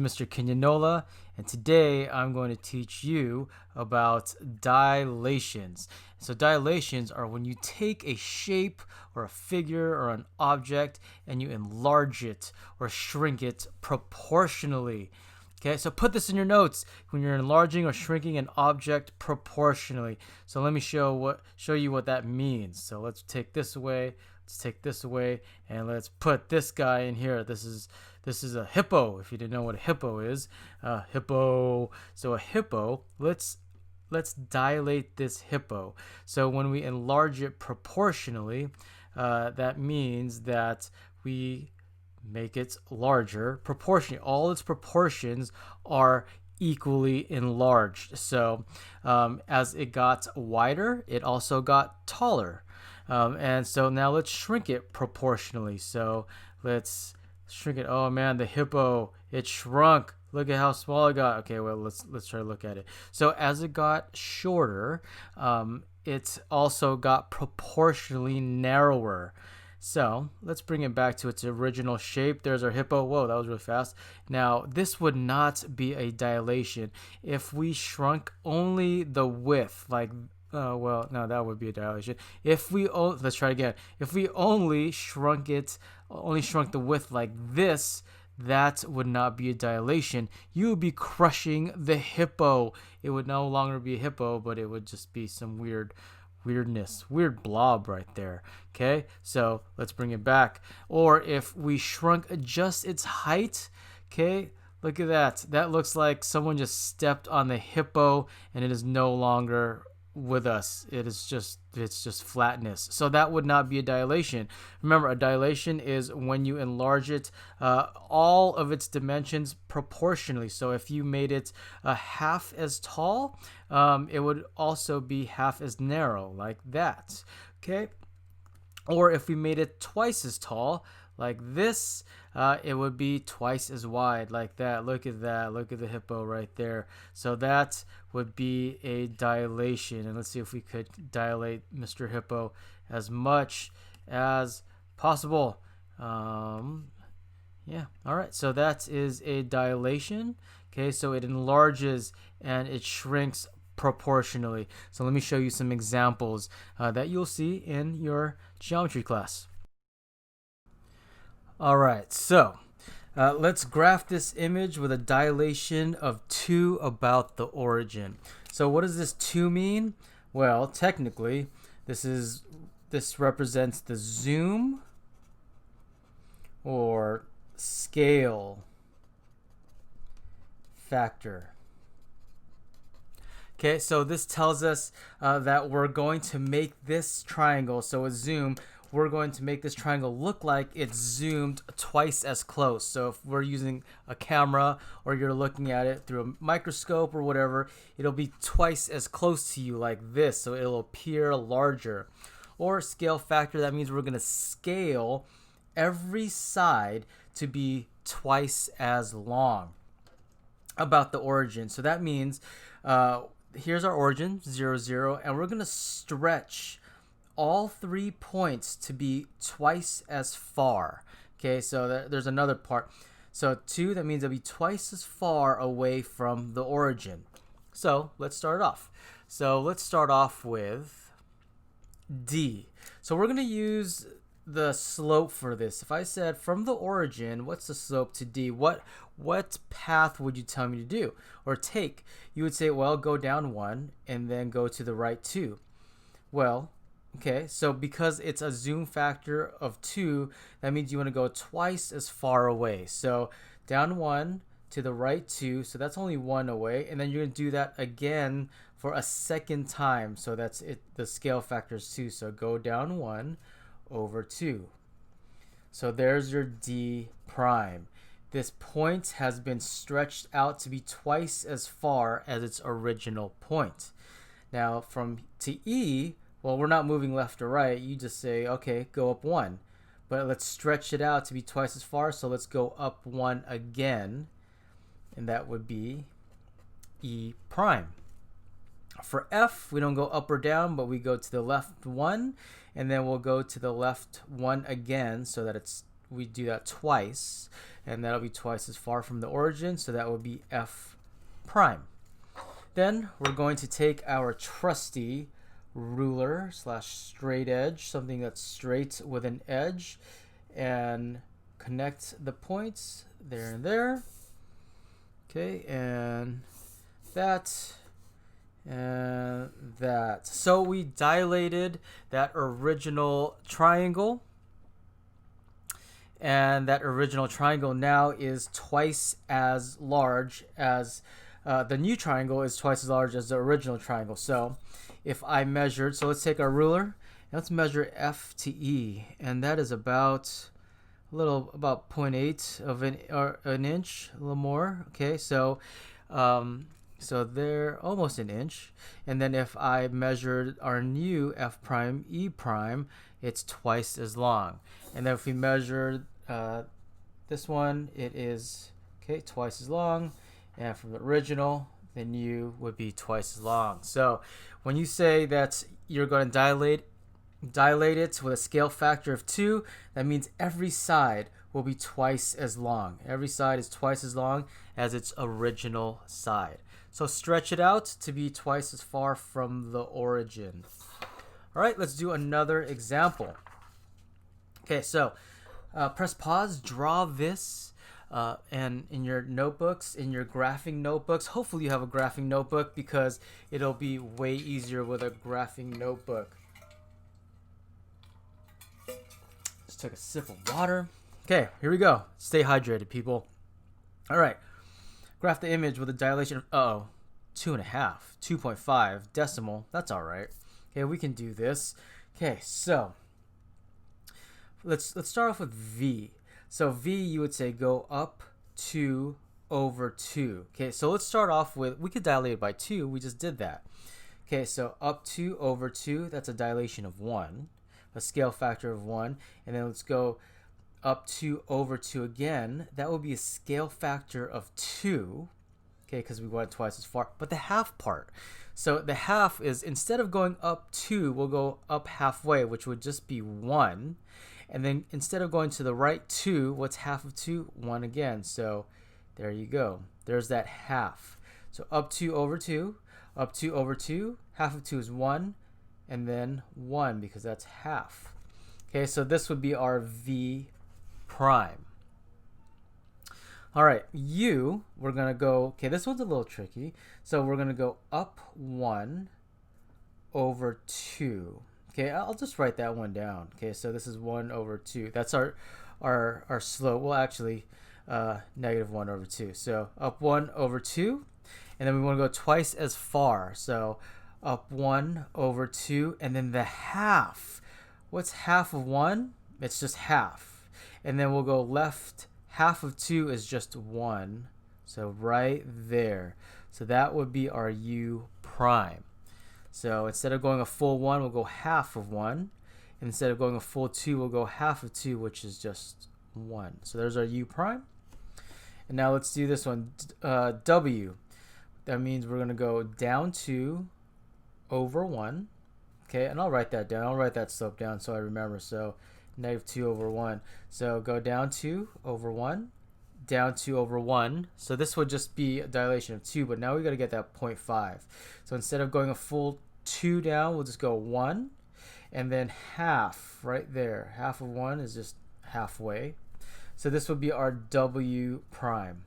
Mr. Kenyanola, and today I'm going to teach you about dilations. So dilations are when you take a shape or a figure or an object and you enlarge it or shrink it proportionally. Okay, so put this in your notes when you're enlarging or shrinking an object proportionally. So let me show you what that means. So let's take this away. Let's take this away, and let's put this guy in here. This is a hippo. If you didn't know what a hippo is, hippo. So a hippo. Let's dilate this hippo. So when we enlarge it proportionally, that means that we make it larger proportionally. All its proportions are equally enlarged. So as it got wider, it also got taller. And so now let's shrink it proportionally. So let's shrink it. Oh man, the hippo, it shrunk. Look at how small it got. Okay, well let's try to look at it. So as it got shorter, it also got proportionally narrower. So let's bring it back to its original shape. There's our hippo. Whoa, that was really fast. Now, this would not be a dilation if we shrunk only the width, like, well, no, that would be a dilation. If we, let's try again. If we only shrunk the width like this, that would not be a dilation. You would be crushing the hippo. It would no longer be a hippo, but it would just be some weird blob right there. Okay, so let's bring it back. Or if we shrunk just its height, okay, look at that. That looks like someone just stepped on the hippo and it is no longer with us. It's just flatness. So that would not be a dilation. Remember, a dilation is when you enlarge it all of its dimensions proportionally. So if you made it half as tall, it would also be half as narrow, like that. Okay, or if we made it twice as tall, like this, it would be twice as wide, like that. Look at that. Look at the hippo right there. So that would be a dilation. And let's see if we could dilate Mr. Hippo as much as possible. Yeah. All right. So that is a dilation. Okay. So it enlarges and it shrinks proportionally. So let me show you some examples that you'll see in your geometry class. All right, so let's graph this image with a dilation of 2 about the origin. So what does this 2 mean? Well, technically, this represents the zoom or scale factor. Okay, so this tells us that we're going to make this triangle, so a zoom, we're going to make this triangle look like it's zoomed twice as close. So if we're using a camera or you're looking at it through a microscope or whatever, it'll be twice as close to you like this, so it'll appear larger. Or scale factor, that means we're going to scale every side to be twice as long about the origin. So that means here's our origin, 0, 0, and we're going to stretch all 3 points to be twice as far. Okay, so there's another part. So 2, that means it'll be twice as far away from the origin. So let's start off. So let's start off with D. So we're going to use the slope for this. If I said from the origin, what's the slope to D? What path would you tell me to do or take? You would say, well, go down 1 and then go to the right 2. Well, okay, so because it's a zoom factor of 2, that means you want to go twice as far away. So down 1 to the right 2, so that's only 1 away, and then you're going to do that again for a second time. So that's it. The scale factor is 2. So go down 1 over 2. So there's your D prime. This point has been stretched out to be twice as far as its original point. Now from to E, well, we're not moving left or right. You just say, okay, go up 1. But let's stretch it out to be twice as far. So let's go up 1 again. And that would be E prime. For F, we don't go up or down, but we go to the left 1. And then we'll go to the left 1 again so that it's we do that twice, and that'll be twice as far from the origin, so that would be f prime. Then we're going to take our trusty ruler / straight edge, something that's straight with an edge, and connect the points there and there. Okay, and that and that. So we dilated that original triangle, and that original triangle now is twice as large as the new triangle is twice as large as the original triangle. So if I measured, so let's take our ruler and let's measure F to E, and that is about about 0.8 of an inch, a little more. Okay, so so they're almost an inch. And then if I measured our new F prime E prime, it's twice as long. And then if we measure this one, it is twice as long. And from the original, the new would be twice as long. So when you say that you're going to dilate it with a scale factor of 2, that means every side will be twice as long. Every side is twice as long as its original side. So stretch it out to be twice as far from the origin. All right, let's do another example. Okay, so press pause, draw this, and in your notebooks, in your graphing notebooks, hopefully you have a graphing notebook because it'll be way easier with a graphing notebook. Just took a sip of water. Okay, here we go. Stay hydrated, people. All right. Graph the image with a dilation of 2.5, 2.5 decimal. That's all right. Okay, we can do this. Okay, so let's start off with V. So V, you would say go up 2 over 2. Okay, so let's start off with, we could dilate it by 2. We just did that. Okay, so up 2 over 2, that's a dilation of 1, a scale factor of 1. And then let's go up 2 over 2 again. That would be a scale factor of 2. Okay, because we went twice as far. But the half part. So the half is, instead of going up 2, we'll go up halfway, which would just be 1. And then instead of going to the right 2, what's half of 2? 1 again. So there you go. There's that half. So up 2 over 2, up 2 over 2, half of 2 is 1, and then 1 because that's half. Okay, so this would be our V prime. All right, U, we're going to go, okay, this one's a little tricky. So we're going to go up 1 over 2. Okay, I'll just write that one down. Okay, so this is 1 over 2. That's our slope. Well, actually, negative 1 over 2. So up 1 over 2. And then we want to go twice as far. So up 1 over 2. And then the half. What's half of 1? It's just half. And then we'll go left. Half of 2 is just 1. So right there. So that would be our U prime. So instead of going a full 1, we'll go half of 1. And instead of going a full 2, we'll go half of 2, which is just 1. So there's our U prime. And now let's do this one, W. That means we're going to go down 2 over 1. Okay, and I'll write that down. I'll write that slope down so I remember. So negative 2 over 1. So go down 2 over 1, down 2 over 1. So this would just be a dilation of 2, but now we got to get that 0.5. So instead of going a full 2 down, we'll just go 1, and then half right there. Half of 1 is just halfway. So this would be our W prime.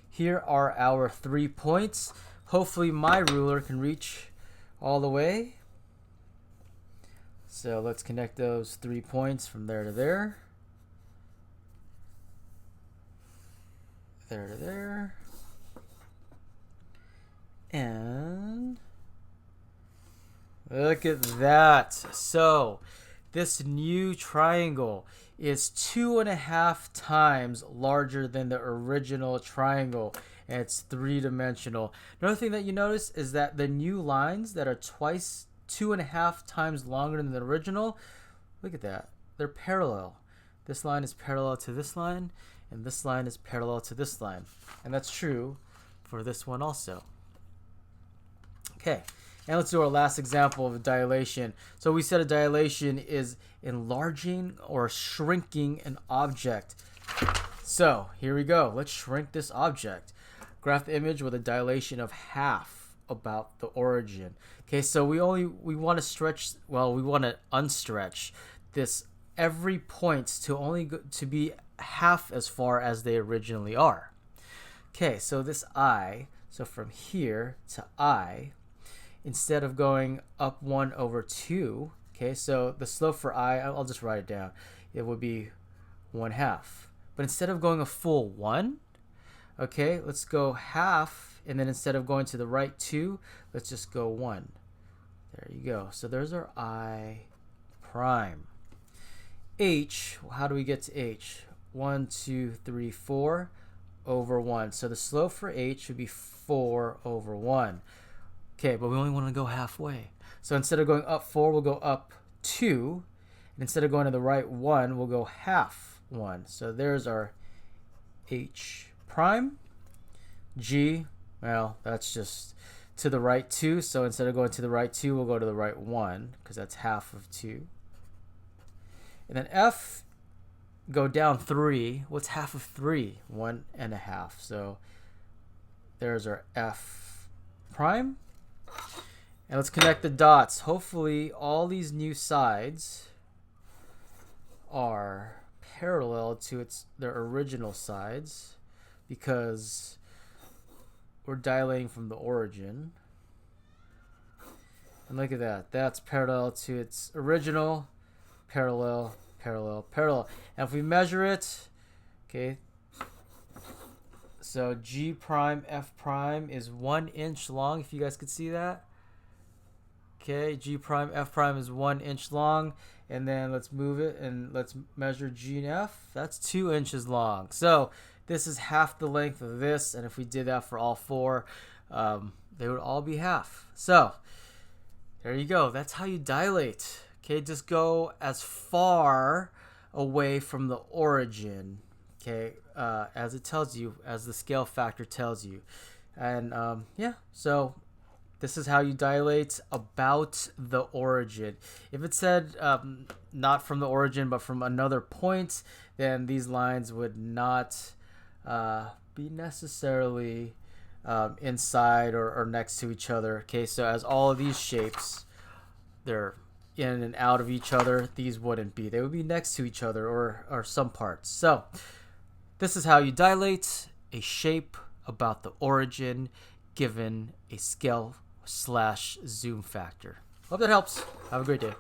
Here are our 3 points. Hopefully my ruler can reach all the way. So let's connect those 3 points from there to there. There to there. And look at that. So this new triangle is 2.5 times larger than the original triangle, and it's 3-dimensional. Another thing that you notice is that the new lines that are 2.5 times longer than the original, look at that, they're parallel. This line is parallel to this line, and this line is parallel to this line, and that's true for this one also. Okay, And let's do our last example of a dilation. So we said a dilation is enlarging or shrinking an object. So here we go. Let's shrink this object. Graph the image with a dilation of half about the origin. Okay, so we want to stretch, well, we want to unstretch this every point to only to be half as far as they originally are. Okay, so this I, so from here to I, instead of going up 1 over 2, okay, so the slope for I, I'll just write it down. It would be 1/2. But instead of going a full 1, okay, let's go half, and then instead of going to the right 2, let's just go 1. There you go. So there's our I prime. H, how do we get to H? 1, 2, 3, 4 over 1. So the slope for H would be 4 over 1. Okay, but we only want to go halfway. So instead of going up 4, we'll go up 2. And instead of going to the right 1, we'll go half 1. So there's our H prime. G, well, that's just to the right 2. So instead of going to the right 2, we'll go to the right 1 because that's half of 2. And then F, go down 3. What's half of 3? 1.5. So there's our F prime. And let's connect the dots. Hopefully all these new sides are parallel to their original sides because we're dilating from the origin. And look at that. That's parallel to its original. Parallel, parallel, parallel. And if we measure it, okay, so G prime F prime is 1 inch long, if you guys could see that. Okay, G prime F prime is 1 inch long. And then let's move it and let's measure G and F. That's 2 inches long. So this is half the length of this. And if we did that for all 4, they would all be half. So there you go. That's how you dilate. Okay, just go as far away from the origin, okay, as it tells you, as the scale factor tells you. And yeah, so this is how you dilate about the origin. If it said not from the origin but from another point, then these lines would not be necessarily inside or next to each other. Okay, so as all of these shapes, they're in and out of each other, these wouldn't be. They would be next to each other or some parts. So this is how you dilate a shape about the origin given a scale/zoom factor. Hope that helps. Have a great day.